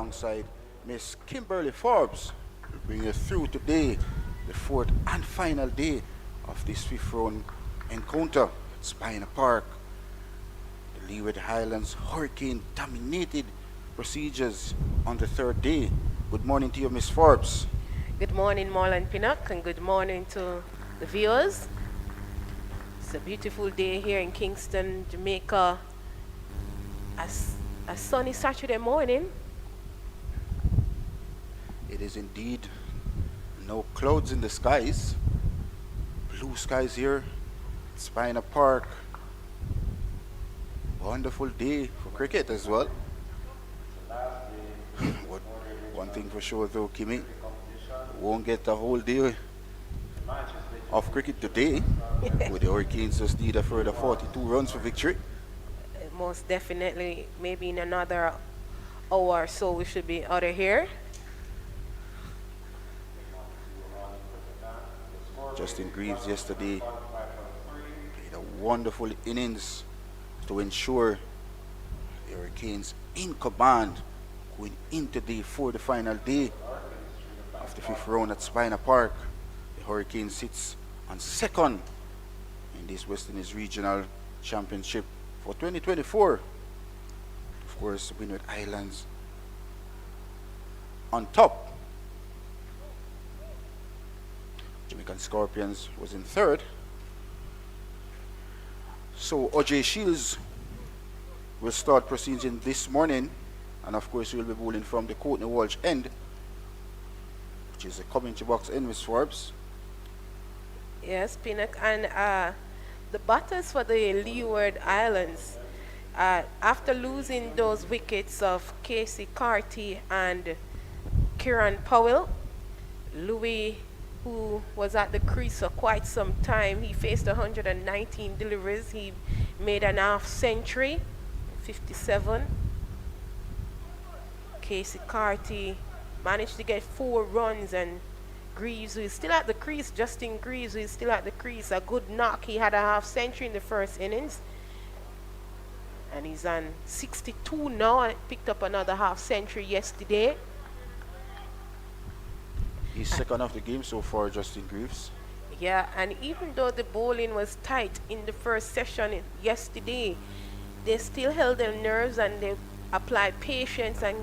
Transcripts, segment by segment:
alongside Miss Kimberly Forbes. We bring you through today, the fourth and final day of this fifth round encounter at Spina Park. The Leeward Highlands Hurricane dominated procedures on the third day. Good morning to you, Miss Forbes. Good morning, Marlon Pinnock, and good morning to the viewers. It's a beautiful day here in Kingston, Jamaica. A sunny Saturday morning. It is indeed no clouds in the skies. Blue skies here at Spina Park. Wonderful day for cricket as well. One thing for sure though, Kimmy, won't get a whole day of cricket today. With the Hurricanes just need a further 42 runs for victory. Most definitely, maybe in another hour or so we should be out of here. Justin Greaves yesterday played a wonderful innings to ensure the Hurricanes in command going into for the final day of the fifth round at Spina Park. The Hurricanes sits on second in this West Indies Regional Championship for 2024. Of course, Windies Islands on top. Jamaican Scorpions was in third. So OJ Shields will start proceedings this morning, and of course he will be bowling from the Courtney Walsh end, which is the commentary box end with Forbes. Yes, Pinnock, and the batters for the Leeward Islands, after losing those wickets of Casey Carty and Kieran Powell, Louis, who was at the crease for quite some time, he faced 119 deliveries. He made an half century, 57. Casey Carty managed to get 4 runs, and Greaves, who is still at the crease, Justin Greaves, who is still at the crease, a good knock. He had a half century in the first innings, and he's on 62 now, and picked up another half century yesterday. He's second of the game so far, Justin Greaves. Yeah, and even though the bowling was tight in the first session yesterday, they still held their nerves and they applied patience. And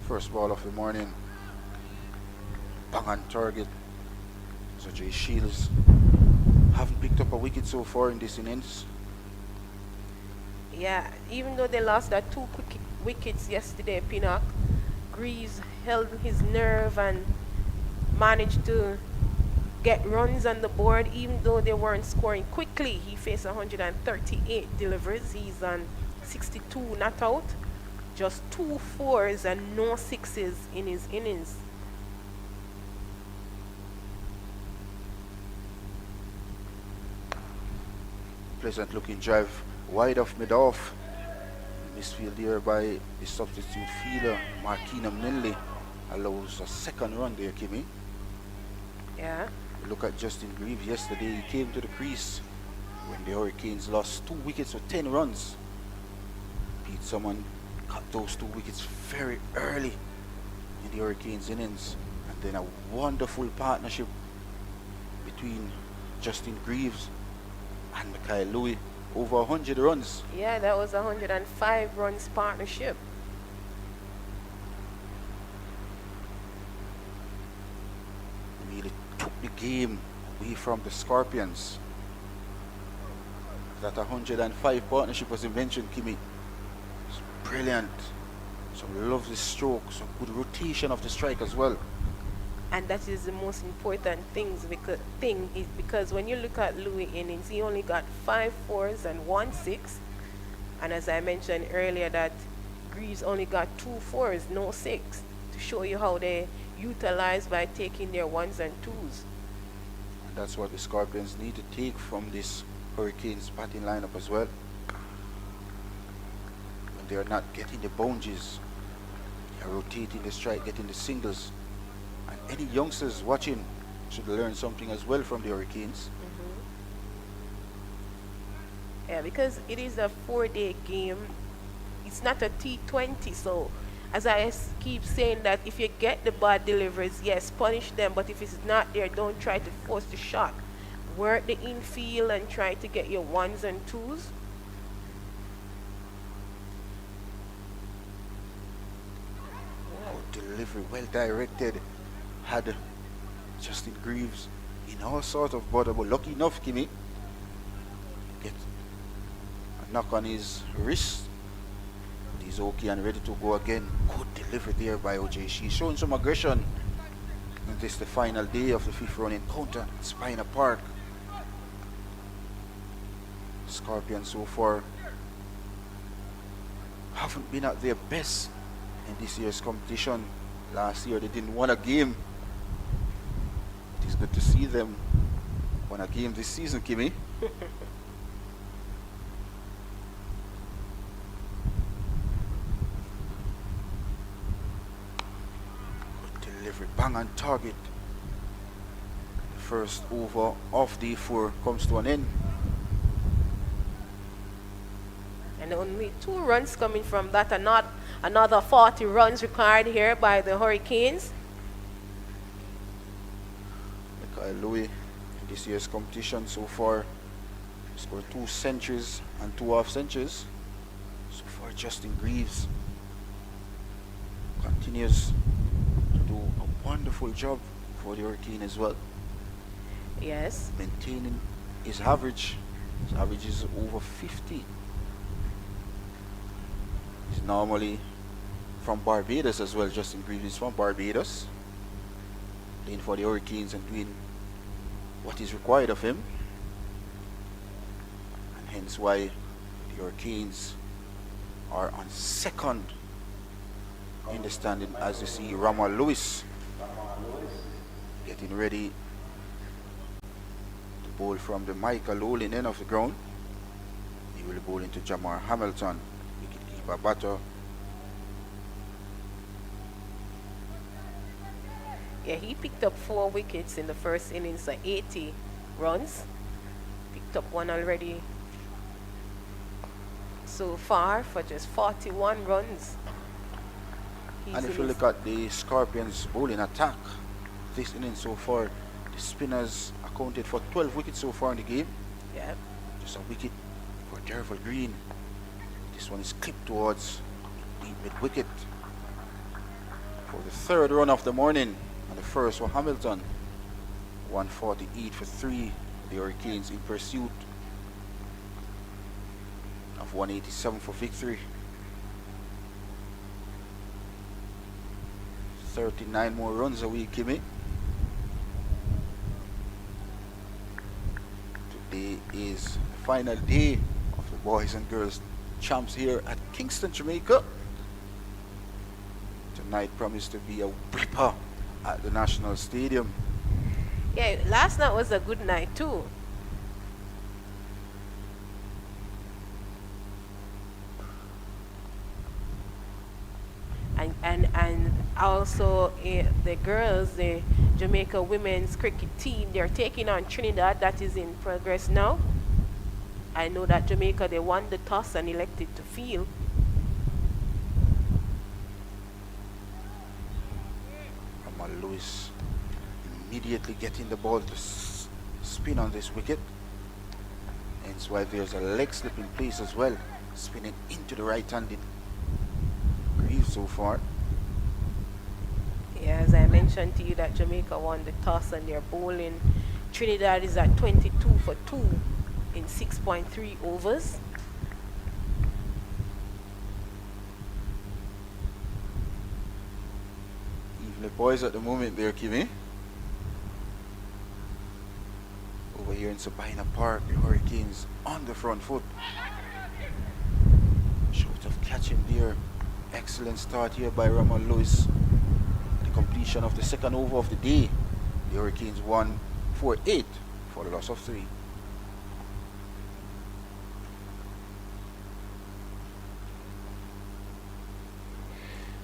first ball of the morning, bang on target. So Jay Shields haven't picked up a wicket so far in this innings. Yeah, even though they lost that 2 quick wickets yesterday, Pinnock, Greaves held his nerve and managed to get runs on the board, even though they weren't scoring quickly. He faced 138 deliveries. He's on 62 not out, just 2 4s and no 6s in his innings. Pleasant looking drive wide off mid-off. Misfield here by the substitute fielder Markina Minley allows a second run there, Kimmy. Yeah. Look at Justin Greaves yesterday. He came to the crease when the Hurricanes lost 2 wickets with 10 runs. Pete Someone got those 2 wickets very early in the Hurricanes innings, and then a wonderful partnership between Justin Greaves and Mikhail Louis. Over 100 runs. Yeah, that was 105 runs partnership. Really took the game away from the Scorpions. That 105 partnership was mentioned, Kimmy. It's brilliant. Some lovely stroke, some good rotation of the strike as well. And that is the most important thing is because when you look at Louis innings, he only got 5 4s and 1 6. And as I mentioned earlier, that Greaves only got 2 4s, no 6, to show you how they utilize by taking their 1s and 2s. And that's what the Scorpions need to take from this Hurricanes batting lineup as well. When they're not getting the boundaries, they're rotating the strike, getting the singles. And any youngsters watching should learn something as well from the Hurricanes. Yeah, because it is a 4-day game. It's it's not a T20. So, as I keep saying that if you get the bad deliveries, yes, punish them. But if it's not there, don't try to force the shot. Work the infield and try to get your ones and twos. Good delivery, well directed. Had Justin Greaves in all sorts of bother, but lucky enough, Kimmy, get a knock on his wrist. But he's okay and ready to go again. Good delivery there by OJ. She's showing some aggression. And this is the final day of the fifth round encounter at Spina Park. Scorpions so far haven't been at their best in this year's competition. Last year they didn't win a game. It is good to see them win a game this season, Kimmy. Good delivery, bang on target. The first over of day 4 comes to an end. And only 2 runs coming from that, and not another 40 runs required here by the Hurricanes. Kyle Louis in this year's competition so far scored 2 centuries and 2 half centuries. So far Justin Greaves continues to do a wonderful job for the Hurricane as well. Yes. Maintaining his average. His average is over 50. He's normally from Barbados as well. Justin Greaves is from Barbados, playing for the Hurricanes and doing what is required of him, and hence why the Hurricanes are on second in the standing, as you see Rama Lewis getting ready to bowl from the Micah Lowlin end of the ground. He will bowl into Jamar Hamilton, wicketkeeper batter. Yeah, he picked up 4 wickets in the first innings at 80 runs. Picked up 1 already so far for just 41 runs. And if you look at the Scorpions bowling attack this inning so far, the spinners accounted for 12 wickets so far in the game. Yeah. Just a wicket for Derval Green. This one is clipped towards the mid wicket for the 3rd run of the morning. And the first for Hamilton. 148 for 3. The Hurricanes in pursuit of 187 for victory. 39 more runs away, Kimmy. Today is the final day of the boys and girls champs here at Kingston, Jamaica. Tonight promised to be a whipper at the National Stadium. Yeah, last night was a good night too. And also the girls, the Jamaica women's cricket team, they're taking on Trinidad. That is in progress now. I know that Jamaica, they won the toss and elected to field. Lewis immediately getting the ball to spin on this wicket. Hence why there's a leg slip in place as well, spinning into the right-handed Greaves so far. Yeah, as I mentioned to you that Jamaica won the toss and they're bowling. Trinidad is at 22 for 2 in 6.3 overs. The boys at the moment there, Kimmy. Over here in Sabina Park, the Hurricanes on the front foot. Short of catching there. Excellent start here by Ramon Lewis. The completion of the 2nd over of the day. The Hurricanes won 4-8 for the loss of 3.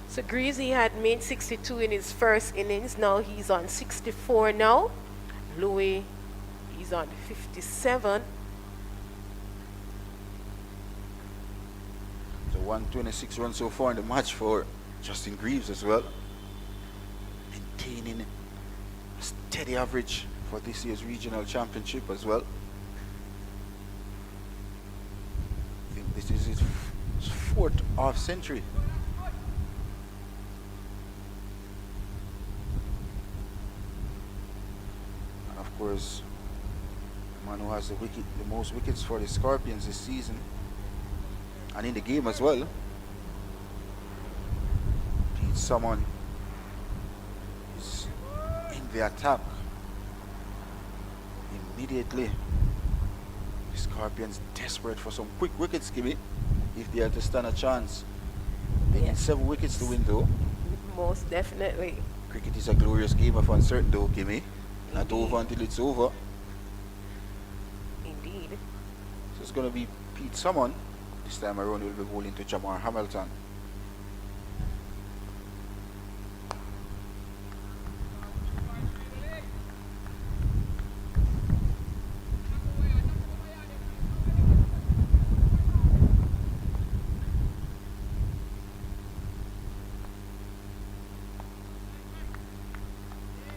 So Greasy had made 62 in his first innings. Now he's on 64 now. Louis, he's on 57. So 126 runs so far in the match for Justin Greaves as well. Maintaining a steady average for this year's regional championship as well. I think this is his fourth half century. And of course, the man who has the most wickets for the Scorpions this season and in the game as well. Pete Summon is in the attack immediately. The Scorpions desperate for some quick wickets, Kimmy, if they are to stand a chance. They need 7 wickets to win though. Most definitely. Cricket is a glorious game of uncertain though, Kimmy. Not over until it's over. Indeed. So it's going to be Pete Summon. This time around will be bowling to Jamar Hamilton.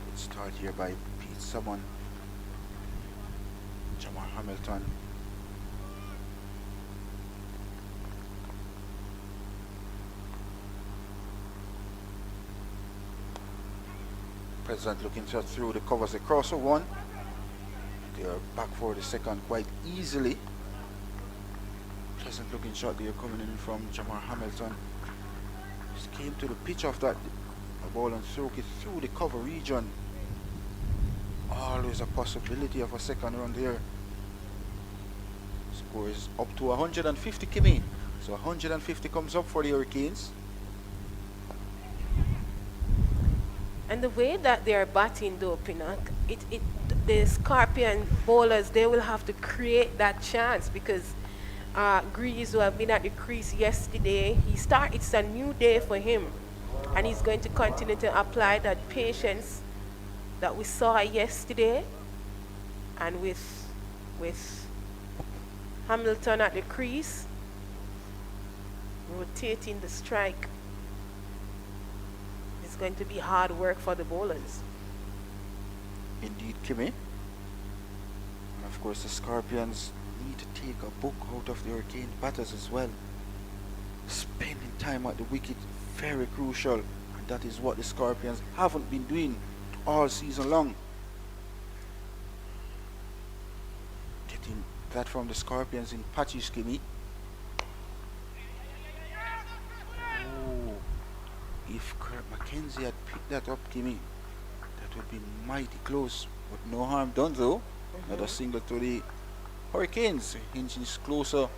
Let's start here by Pete Summon. Jamar Hamilton. President looking to through the covers across a one. They are back for the second quite easily. Pleasant looking shot there coming in from Jamar Hamilton. Just came to the pitch of that ball and stroke it through the cover region. Always a possibility of a second run there. Score is up to 150, Kimmy. So 150 comes up for the Hurricanes. And the way that they are batting though, Pinnock, the Scorpion bowlers, they will have to create that chance because Greaves, who have been at the crease yesterday, it's a new day for him. And he's going to continue to apply that patience that we saw yesterday. And with Hamilton at the crease, rotating the strike. It's going to be hard work for the bowlers. Indeed, Kimmy. And of course, the Scorpions need to take a book out of the Hurricane batters as well. Spending time at the wicket, very crucial. And that is what the Scorpions haven't been doing all season long. Getting that from the Scorpions in patches, Kimmy. If Kurt Mackenzie had picked that up, Kimmy, that would be mighty close. But no harm done though. Another single to the Hurricanes, inches closer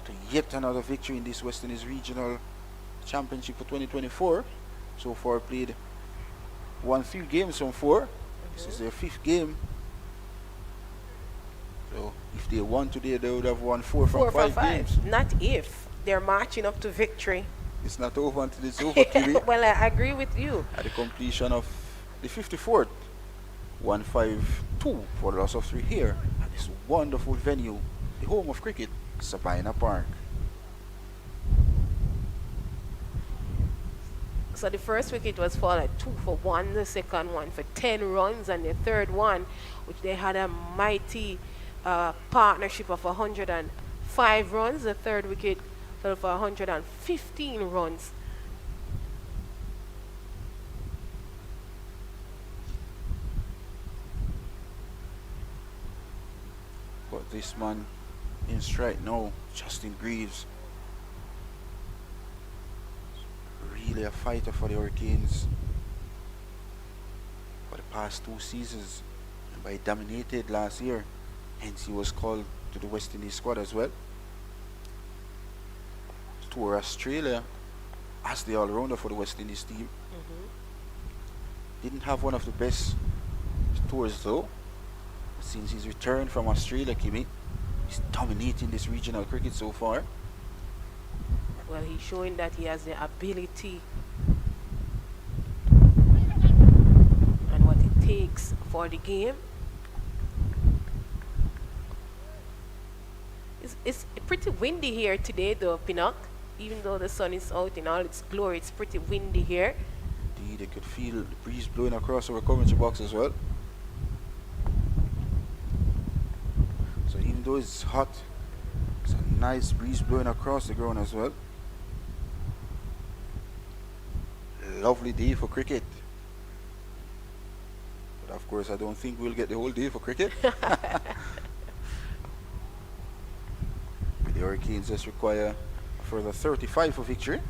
to yet another victory in this West Indies Regional Championship for 2024. So far played 3 games from 4. This is their 5th game. So if they won today, they would have won 4 from 5 games. Not if. They're marching up to victory. It's not over until it's over, Kimmy. Well, I agree with you. At the completion of the 54th, 152 for the loss of 3 here at this wonderful venue, the home of cricket, Sabina Park. So the first wicket was fall at 2 for 1, the second one for 10 runs, and the third one, which they had a mighty partnership of 105 runs. The third wicket fell for 115 runs. But this man in strike now, Justin Greaves, really a fighter for the Hurricanes for the past 2 seasons, and by dominated last year, hence he was called to the West Indies squad as well. Tour Australia as the all-rounder for the West Indies team. Didn't have one of the best tours though. Since his return from Australia, Kimmy, he's dominating this regional cricket so far. Well, he's showing that he has the ability and what it takes for the game. It's pretty windy here today though, Pinnock. Even though the sun is out in all its glory, it's pretty windy here. Indeed, I could feel the breeze blowing across our commentary box as well. So even though it's hot, it's a nice breeze blowing across the ground as well. Lovely day for cricket. But of course, I don't think we'll get the whole day for cricket. The Hurricanes just require a further 35 for victory.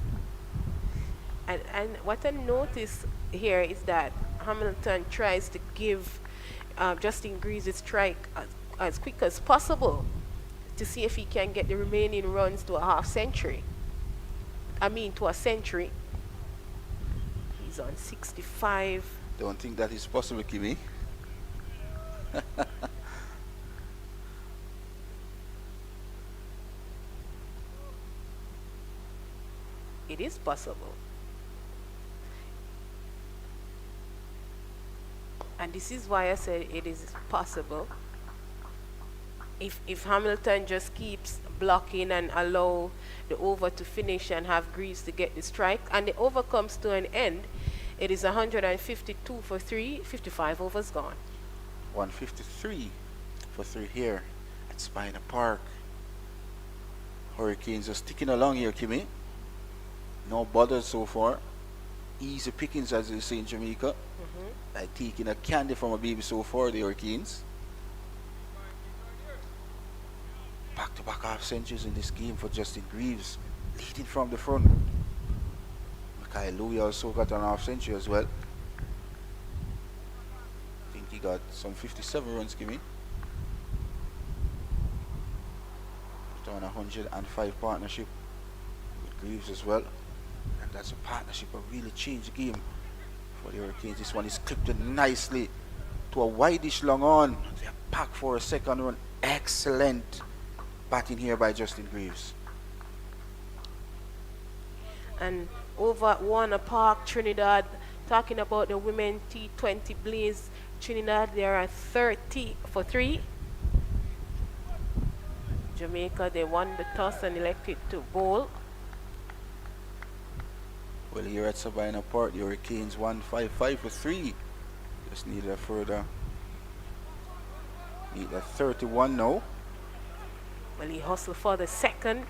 And what I notice here is that Hamilton tries to give Justin Greaves a strike as quick as possible to see if he can get the remaining runs to a half century. To a century. He's on 65. Don't think that is possible, Kimmy. It is possible. And this is why I said it is possible. If Hamilton just keeps blocking and allow the over to finish and have Greaves to get the strike, and the over comes to an end, it is 152 for 3, 55 overs gone. 153 for 3 here at Spina Park. Hurricanes are sticking along here, Kimmy. No bothers so far. Easy pickings, as they say in Jamaica. Like taking a candy from a baby so far, the Hurricanes. Back-to-back half centuries in this game for Justin Greaves, leading from the front. Mackay Louis also got an half century as well. I think he got some 57 runs, Kimmy. On a 105 partnership with Greaves as well. And that's a partnership that really changed the game for the Hurricanes. This one is clipped in nicely to a wideish long on. They're packed for a second run. Excellent batting here by Justin Greaves. And over at Warner Park, Trinidad, talking about the women T20 Blaze, Trinidad, they are at 30 for 3. Jamaica, they won the toss and elected to bowl. Well, here at Sabina Park, the Hurricanes 155 for 3. Just need a further. Need a 31 now. Well, he hustled for the second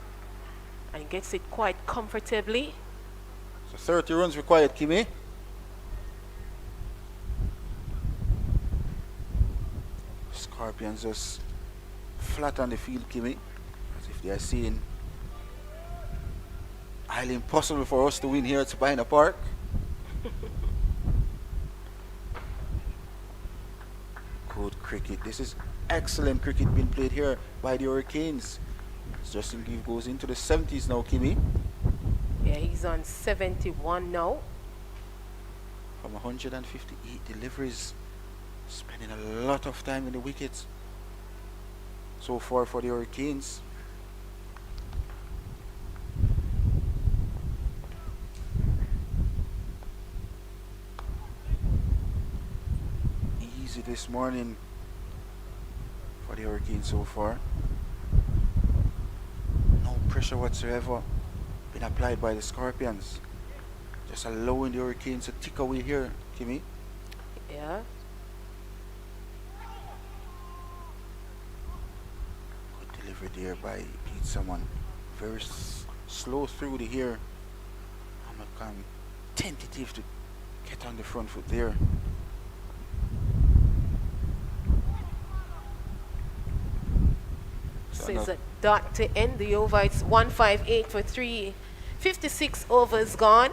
and gets it quite comfortably. So 30 runs required, Kimmy. Scorpions just flat on the field, Kimmy, as if they are saying highly impossible for us to win here at Sabina Park. Good cricket. This is excellent cricket being played here by the Hurricanes. Justin Greaves goes into the 70s now, Kimmy. Yeah, he's on 71 now. From 158 deliveries, spending a lot of time in the wickets so far for the Hurricanes. Easy this morning for the Hurricanes so far. No pressure whatsoever been applied by the Scorpions. Just allowing the Hurricanes to tick away here, Kimmy. Yeah. Good delivery there by Pete Salmon. Very slow through the here. I'm tentative to get on the front foot there. Says a dot to end the over. It's 158 for 3. 56 overs gone.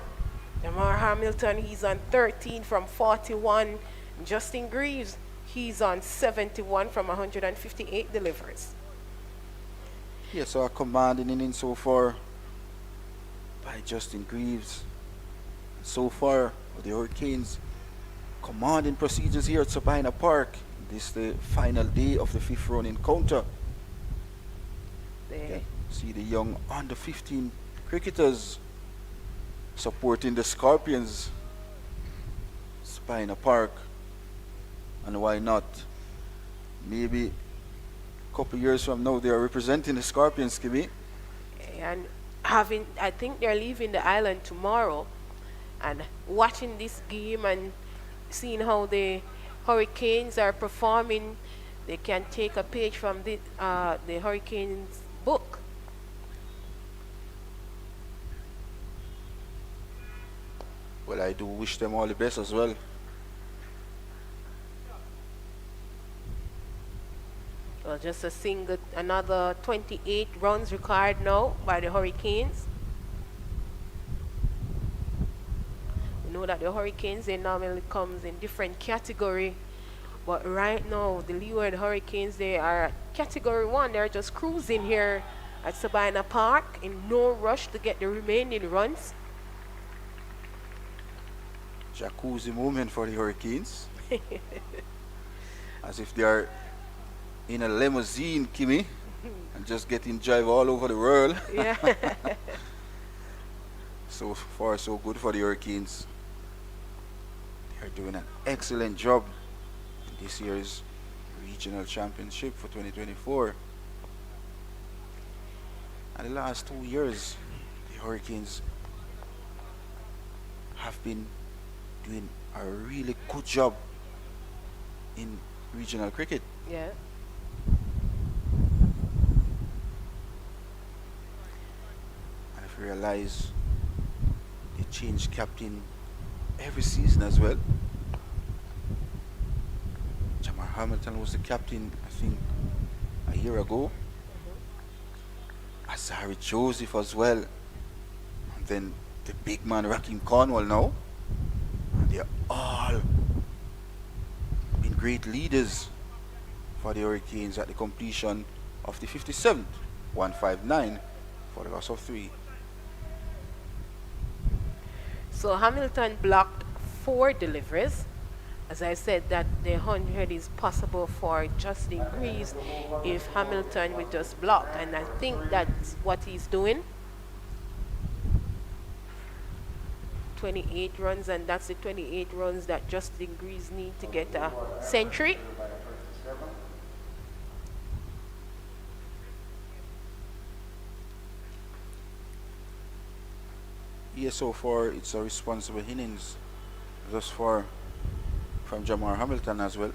Lamar Hamilton, he's on 13 from 41. Justin Greaves, he's on 71 from 158 deliveries. Yeah, so a commanding inning so far by Justin Greaves. So far, the Hurricanes commanding procedures here at Sabina Park. This is the final day of the 5th round encounter. There. See the young under 15 cricketers supporting the Scorpions. Spina Park. And why not? Maybe a couple years from now they are representing the Scorpions, Kimmy. And I think they're leaving the island tomorrow, and watching this game and seeing how the Hurricanes are performing, they can take a page from the Hurricanes book. Well, I do wish them all the best as well. Well, just a single, another 28 runs required now by the Hurricanes. You know that the Hurricanes, they normally comes in different category, but right now the Leeward Hurricanes, they are category 1. They're just cruising here at Sabina Park in no rush to get the remaining runs. Jacuzzi moment for the Hurricanes. As if they are in a limousine, Kimmy, and just getting drive all over the world. Yeah. So far, so good for the Hurricanes. They are doing an excellent job in this year's regional championship for 2024. And the last 2 years, the Hurricanes have been doing a really good job in regional cricket. Yeah. And if you realize they change captain every season as well. Jamar Hamilton was the captain, I think, a year ago. Azari Joseph as well. And then the big man Rakim Cornwall now. And they're all been great leaders for the Hurricanes at the completion of the 57th, 159 for the loss of 3. So Hamilton blocked 4 deliveries. As I said, that the 100 is possible for Justin Greaves if Hamilton will just block, and I think that's what he's doing. 28 runs, and that's the 28 runs that Justin Greaves need to get a century. Yes, so far it's a responsible innings thus far from Jamar Hamilton as well.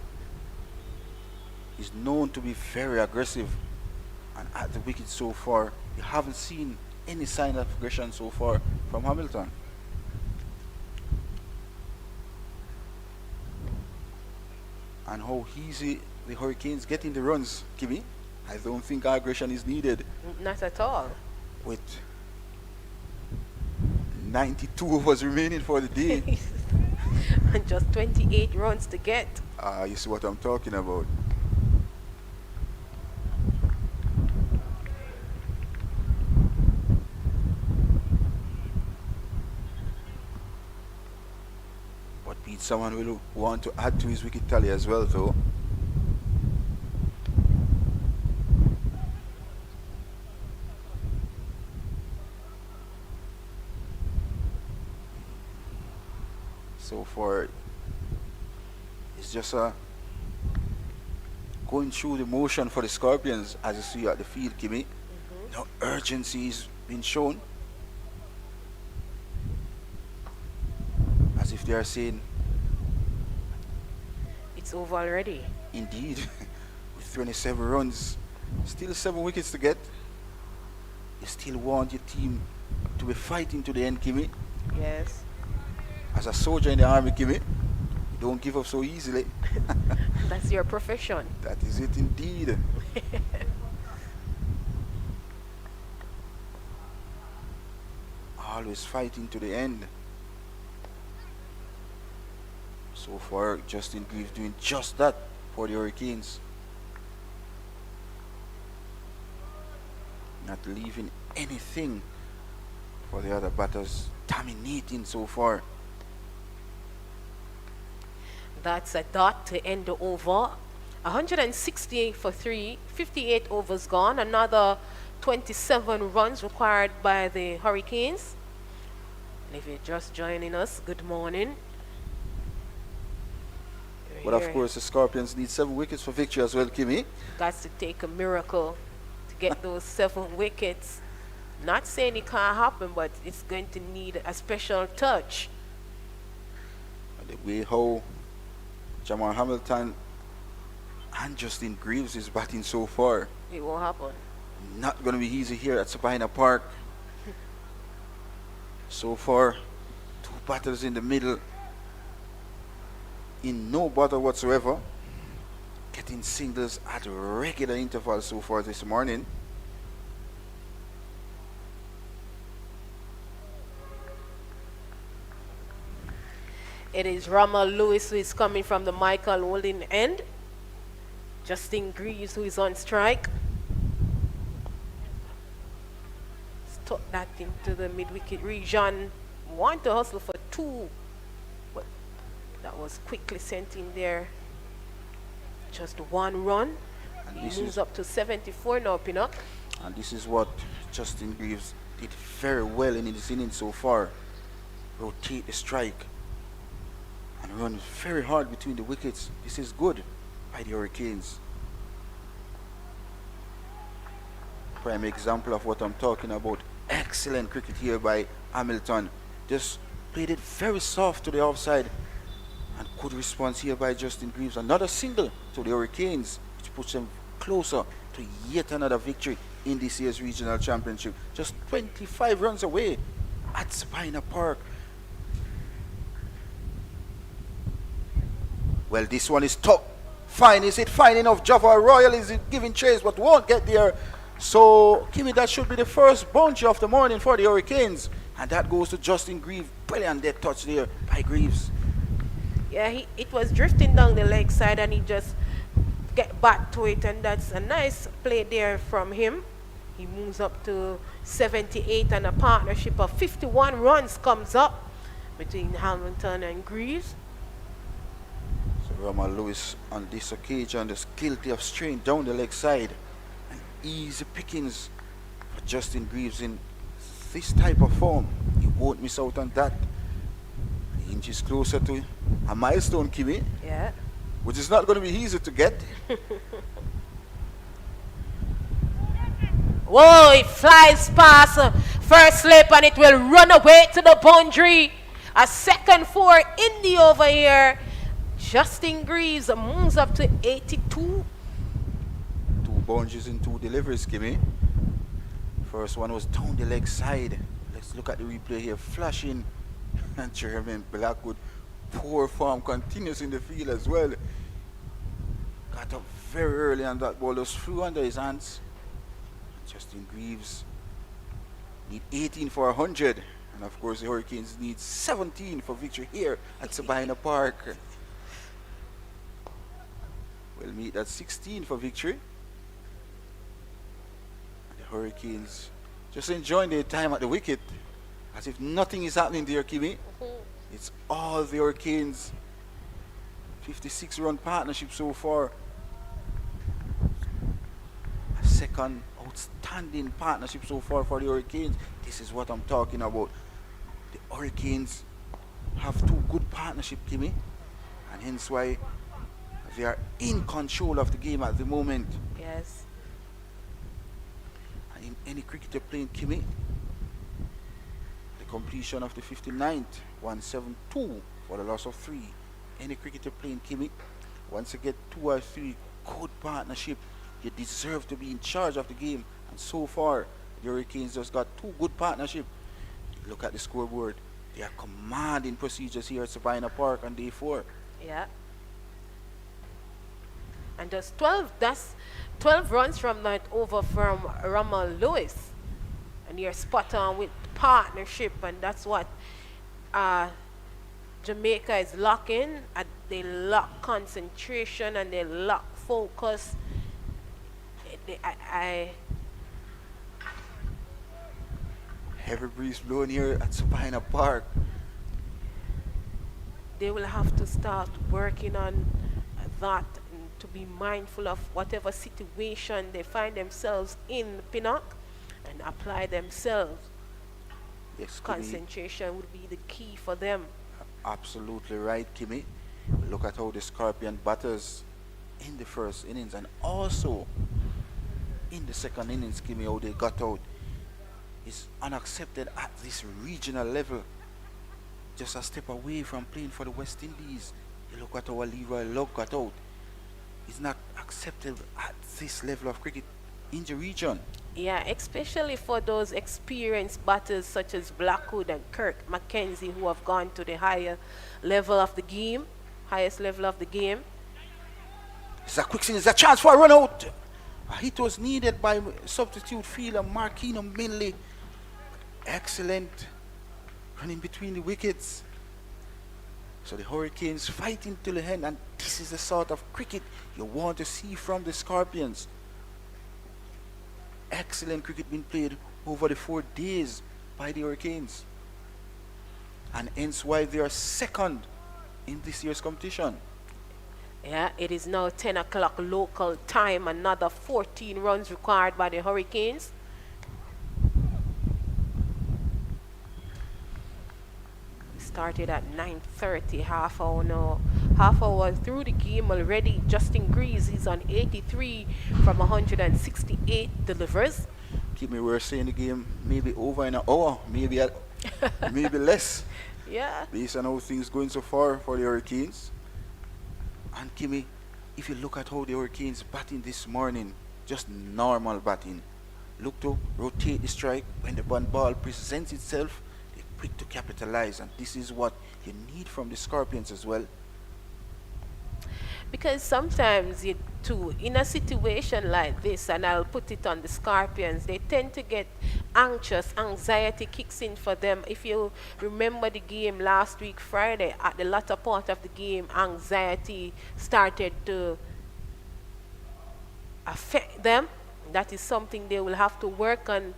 He's known to be very aggressive, and at the wicket so far, you haven't seen any sign of aggression so far from Hamilton. And how easy the Hurricanes getting the runs, Kimmy. I don't think aggression is needed Not at all. with 92 overs remaining for the day. And just 28 runs to get. You see what I'm talking about. But Pete, someone will want to add to his wicket tally as well, though. So far, it's just going through the motion for the Scorpions, as you see at the field, Kimmy. No urgency is being shown. As if they are saying, It's over already. indeed, with 27 runs, still 7 wickets to get, you still want your team to be fighting to the end, Kimmy. Yes. As a soldier in the army, Kimmy, you don't give up so easily. That's your profession. That is it indeed. Always fighting to the end. So far, Justin Greaves doing just that for the Hurricanes. Not leaving anything for the other batters. Dominating so far. That's a dot to end the over. 160 for 3, 58 overs gone. Another 27 runs required by the Hurricanes. And if you're just joining us, good morning. But of course, the Scorpions need 7 wickets for victory as well, Kimmy. Got to take a miracle to get those 7 wickets. Not saying it can't happen, but it's going to need a special touch. And the way how Jamal Hamilton and Justin Greaves is batting so far, It won't happen. not going to be easy here at Sabina Park. So far, two batters in the middle, in no bother whatsoever, getting singles at regular intervals so far this morning. It is Ramal Lewis who is coming from the Michael Woolen end. Justin Greaves who is on strike. Stuck that into the mid-wicket region. Want to hustle for 2, but that was quickly sent in there. Just 1 run. And He this moves is up to 74 now, Pinnock. and this is what Justin Greaves did very well in his innings so far. Rotate the strike and run very hard between the wickets. This is good by the Hurricanes. Prime example of what I'm talking about. Excellent cricket here by Hamilton. Just played it very soft to the offside. And good response here by Justin Greaves. Another single to the Hurricanes, which puts them closer to yet another victory in this year's regional championship. Just 25 runs away at Sabina Park. Well, this one is tough. Fine, is it fine enough? Java Royal is giving chase but won't get there. So, Kimmy, that should be the first boundary of the morning for the Hurricanes. And that goes to Justin Greaves. Brilliant dead touch there by Greaves. Yeah, it was drifting down the leg side and he just get back to it, and that's a nice play there from him. He moves up to 78 and a partnership of 51 runs comes up between Hamilton and Greaves. So Ramal Lewis on this occasion is guilty of straying down the leg side. And easy pickings for Justin Greaves in this type of form. He won't miss out on that. He inches closer to a milestone, Kimmy, Yeah. which is not going to be easy to get. Whoa, it flies past first slip and it will run away to the boundary. A second 4 in the over here. Justin Greaves moves up to 82. 2 boundaries in 2 deliveries, Kimmy. First one was down the leg side. Let's look at the replay here. Flashing. And Jeremy Blackwood, poor form, continues in the field as well. Got up very early and that ball was flew under his hands. Justin Greaves need 18 for 100. And of course the Hurricanes need 17 for victory here at Sabina Park. We'll meet at 16 for victory. And the Hurricanes just enjoying their time at the wicket, as if nothing is happening there, Kimmy. It's all the Hurricanes. 56-run partnership so far. A second outstanding partnership so far for the Hurricanes. This is what I'm talking about. The Hurricanes have 2 good partnership, Kimmy, and hence why they are in control of the game at the moment. Yes. And in any cricketer playing, Kimmy, the completion of the 59th, 172 for the loss of 3. Any cricketer playing, Kimmy, once you get 2 or 3 good partnership, you deserve to be in charge of the game. And so far, the Hurricanes just got 2 good partnership. Look at the scoreboard. They are commanding procedures here at Sabina Park on day 4. Yeah. And that's 12 runs from that over from Ramal Lewis. And you're spot on with partnership, and that's what Jamaica is locking. They lock concentration and they lock focus. Heavy breeze blowing here at Sabina Park. They will have to start working on that, and to be mindful of whatever situation they find themselves in, Pinnock, and apply themselves. Yes, Kimmy, Concentration would be the key for them. absolutely right, Kimmy. Look at how the Scorpion batters in the first innings and also in the second innings, Kimmy, how they got out. is unaccepted at this regional level. Just a step away from playing for the West Indies. You look at our Leeward Love got out. It's not accepted at this level of cricket in the region. Yeah, especially for those experienced batters such as Blackwood and Kirk Mackenzie who have gone to the higher level of the game, highest level of the game. It's a quick thing. It's a chance for a run out. A hit was needed by substitute fielder Marquino Minley. Excellent running between the wickets. So the Hurricanes fighting till the end, and this is the sort of cricket you want to see from the Scorpions. Excellent cricket being played over the 4 days by the Hurricanes, and hence why they are second in this year's competition. Yeah, it is now 10 o'clock local time. Another 14 runs required by the Hurricanes. Started at 9:30, half hour now. Half hour through the game already. Justin Greaves is on 83 from 168 delivers. Keep me, we're saying the game maybe over in an hour, maybe maybe less, Yeah. based on how things going so far for the Hurricanes. And Kimmy, if you look at how the Hurricanes batting this morning, just normal batting. Look to rotate the strike when the ball presents itself. They're quick to capitalize, and this is what you need from the Scorpions as well. Because sometimes you too, in a situation like this, and I'll put it on the Scorpions, they tend to get anxious. Anxiety kicks in for them. If you remember the game last week, Friday, at the latter part of the game, anxiety started to affect them. That is something they will have to work on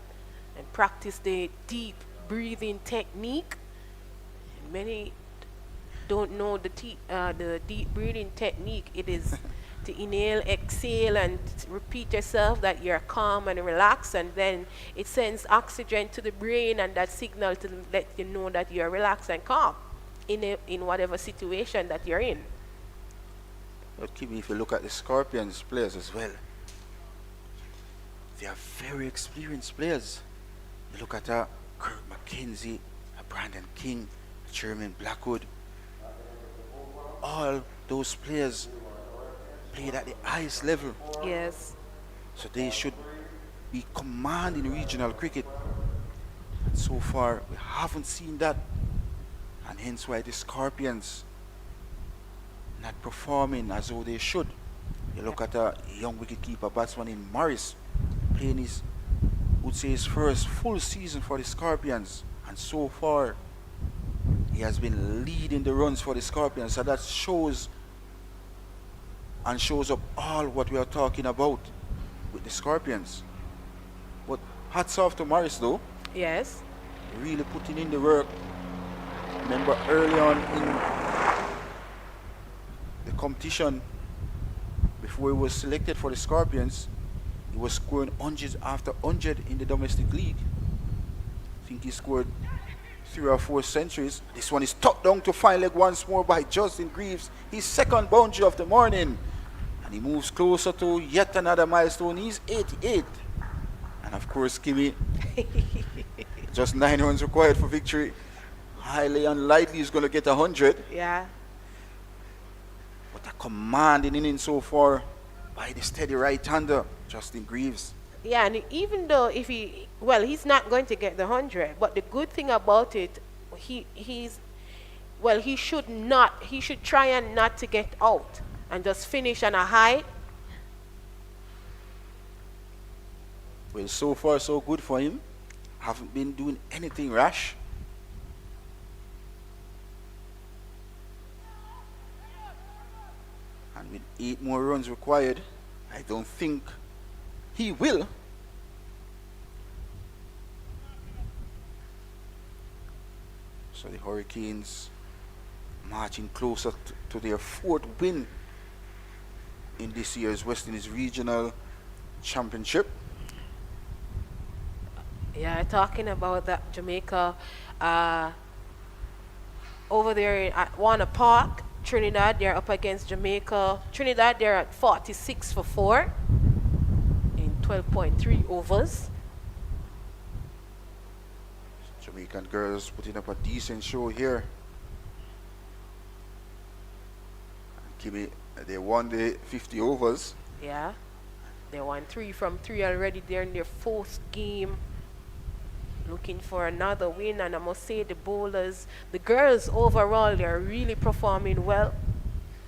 and practice the deep breathing technique. Many don't know the deep breathing technique. It is to inhale, exhale, and repeat yourself that you're calm and relaxed, and then it sends oxygen to the brain, and that signal to let you know that you're relaxed and calm in whatever situation that you're in. But Kimmy, if you look at the Scorpions players as well, they are very experienced players. You look at Kirk Mackenzie, Brandon King, Chairman Blackwood. All those players played at the highest level, Yes. so they should be commanding regional cricket. And so far, we haven't seen that, and hence why the Scorpions not performing as though they should. You look at a young wicketkeeper batsman in Morris playing his, would say, his first full season for the Scorpions, and so far he has been leading the runs for the Scorpions. So that shows up all what we are talking about with the Scorpions. But hats off to Morris though, Yes. really putting in the work. Remember early on in the competition, before he was selected for the Scorpions, he was scoring hundreds after hundred in the domestic league. I think he scored 3 or 4 centuries. This one is tucked down to fine leg once more by Justin Greaves, his second boundary of the morning, and he moves closer to yet another milestone. He's 88, and of course, Kimmy, just 9 runs required for victory. Highly unlikely he's going to get 100. Yeah. But a commanding inning so far by the steady right-hander, Justin Greaves. Yeah, and even though he's not going to get the 100, but the good thing about it, he should try and not to get out and just finish on a high. Well, so far so good for him. Haven't been doing anything rash. And with 8 more runs required, I don't think he will. So the Hurricanes marching closer to their 4th win in this year's West Indies Regional Championship. Yeah, talking about that Jamaica, over there at Warner Park, Trinidad, they're up against Jamaica. Trinidad, they're at 46 for 4 in 12.3 overs. Jamaican girls putting up a decent show here. Kimmy, they won the 50 overs. Yeah. They won 3 from 3 already. They're in their 4th game. Looking for another win, and I must say the bowlers, the girls overall, they're really performing well.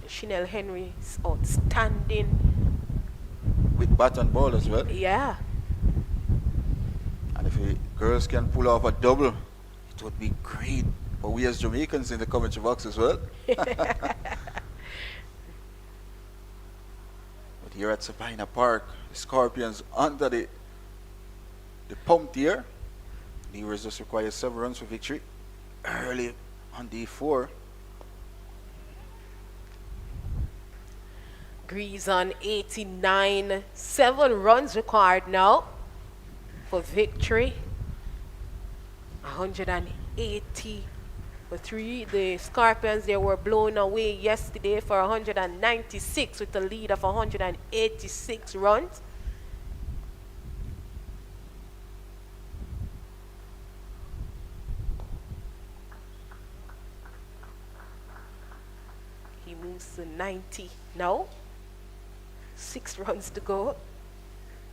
Chanel Henry is outstanding. With bat and ball as well. Yeah. And if the girls can pull off a double, it would be great for we as Jamaicans in the commentary box as well. But here at Sabina Park, the Scorpions under the pump here. Leeward just requires 7 runs for victory early on day 4. Greaves on 89. 7 runs required now for victory. 180 for 3. The Scorpions, they were blown away yesterday for 196 with a lead of 186 runs. He moves to 90 now. 6 runs to go.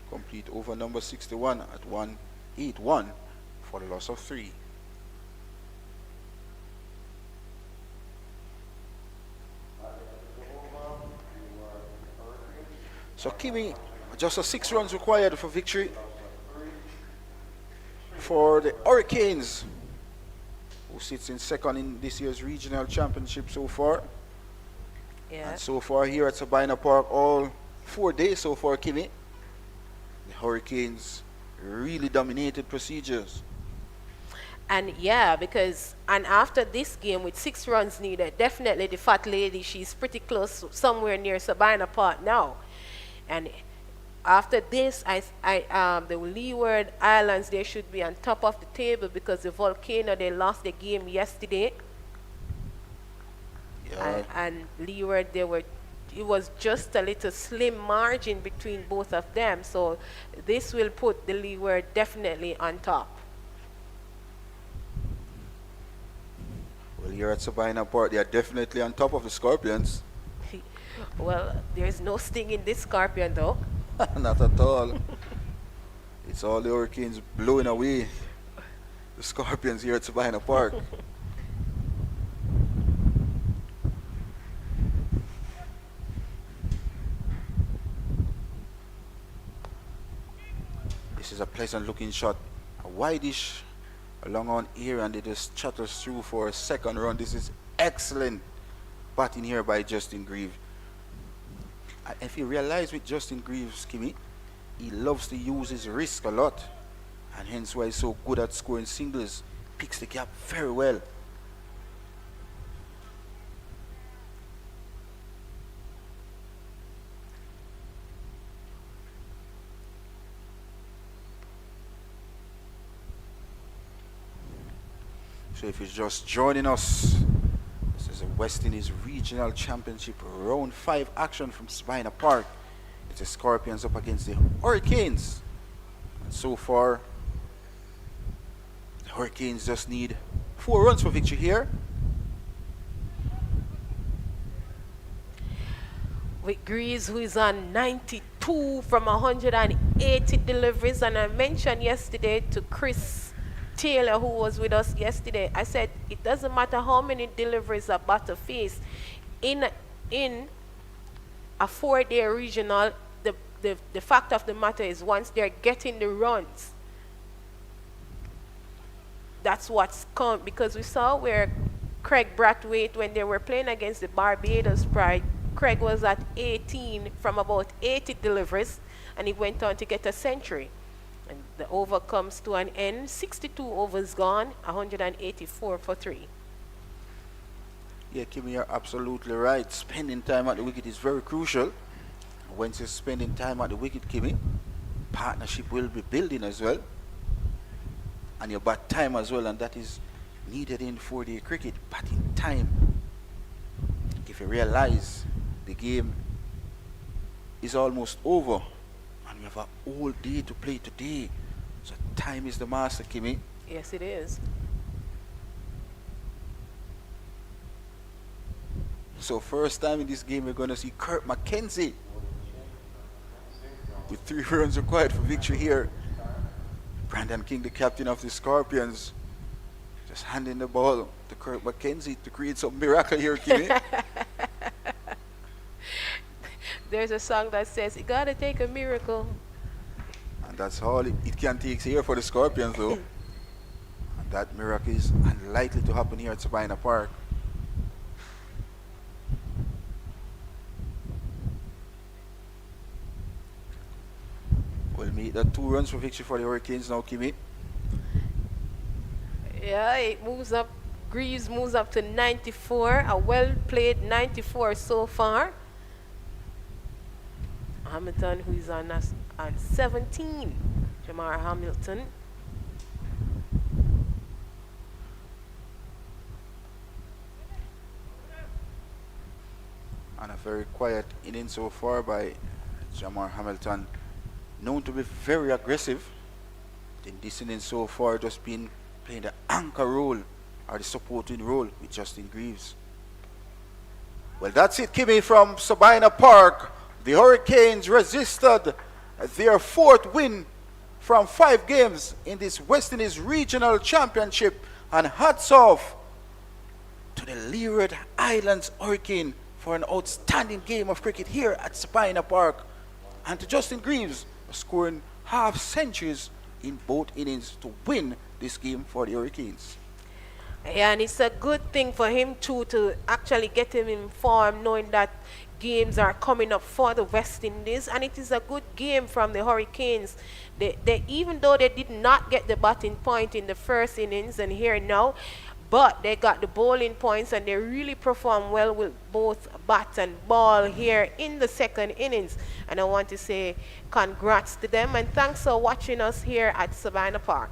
Complete over number 61 at 181 for the loss of 3. So Kimmy, just a 6 runs required for victory for the Hurricanes, who sits in second in this year's regional championship so far. Yeah. And so far here at Sabina Park, all 4 days so far, Kimmy, the Hurricanes really dominated procedures. And yeah, because after this game with 6 runs needed, definitely the fat lady, she's pretty close, somewhere near Sabina Park now. And after this, the Leeward Islands, they should be on top of the table because the Volcano, they lost the game yesterday. Yeah. And Leeward, it was just a little slim margin between both of them. So this will put the Leeward definitely on top. Well, here at Sabina Park, they are definitely on top of the Scorpions. Well, there's no sting in this Scorpion though. Not at all. It's all the Hurricanes blowing away the Scorpions here at Sabina Park. This is a pleasant looking shot. A wideish along on here, and it just chatters through for a second run. This is excellent batting here by Justin Greaves. And if you realize with Justin Greaves, Kimmy, he loves to use his wrist a lot, and hence why he's so good at scoring singles. Picks the gap very well. So if you're just joining us, this is a West Indies Regional Championship Round 5 action from Sabina Park. It's the Scorpions up against the Hurricanes. And so far, the Hurricanes just need 4 runs for victory here. With Greaves, who is on 92 from 180 deliveries. And I mentioned yesterday to Chris Taylor, who was with us yesterday, I said it doesn't matter how many deliveries a batter face in a 4-day regional. The fact of the matter is, once they're getting the runs, that's what's come. Because we saw where Craig Brathwaite, when they were playing against the Barbados Pride, Craig was at 18 from about 80 deliveries, and he went on to get a century. And the over comes to an end. 62 overs gone, 184 for 3. Yeah, Kimmy, you're absolutely right. Spending time at the wicket is very crucial. Once you're spending time at the wicket, Kimmy, partnership will be building as well. And your bat time as well, and that is needed in 4-day cricket. Batting time. If you realize the game is almost over, and we have a whole day to play today. So time is the master, Kimmy. Yes, it is. So first time in this game we're going to see Kurt McKenzie with 3 runs required for victory here. Brandon King, the captain of the Scorpions, just handing the ball to Kurt McKenzie to create some miracle here, Kimmy. There's a song that says, "It gotta take a miracle." And that's all it can take here for the Scorpions, though. And that miracle is unlikely to happen here at Sabina Park. We'll meet the 2 runs for victory for the Hurricanes now, Kimmy. Yeah, it moves up. Greaves moves up to 94. A well played 94 so far. Hamilton, who is on 17. Jamar Hamilton. And a very quiet inning so far by Jamar Hamilton, known to be very aggressive. In this inning so far, just been playing the anchor role or the supporting role with Justin Greaves. Well, that's it, Kimmy, from Sabina Park. The Hurricanes resisted their 4th win from 5 games in this West Indies Regional Championship. And hats off to the Leeward Islands Hurricane for an outstanding game of cricket here at Sabina Park. And to Justin Greaves, scoring half centuries in both innings to win this game for the Hurricanes. Yeah, and it's a good thing for him too to actually get him informed, knowing that games are coming up for the West Indies, and it is a good game from the Hurricanes. They even though they did not get the batting point in the first innings and here now, but they got the bowling points and they really performed well with both bat and ball here in the second innings. And I want to say congrats to them and thanks for watching us here at Sabina Park.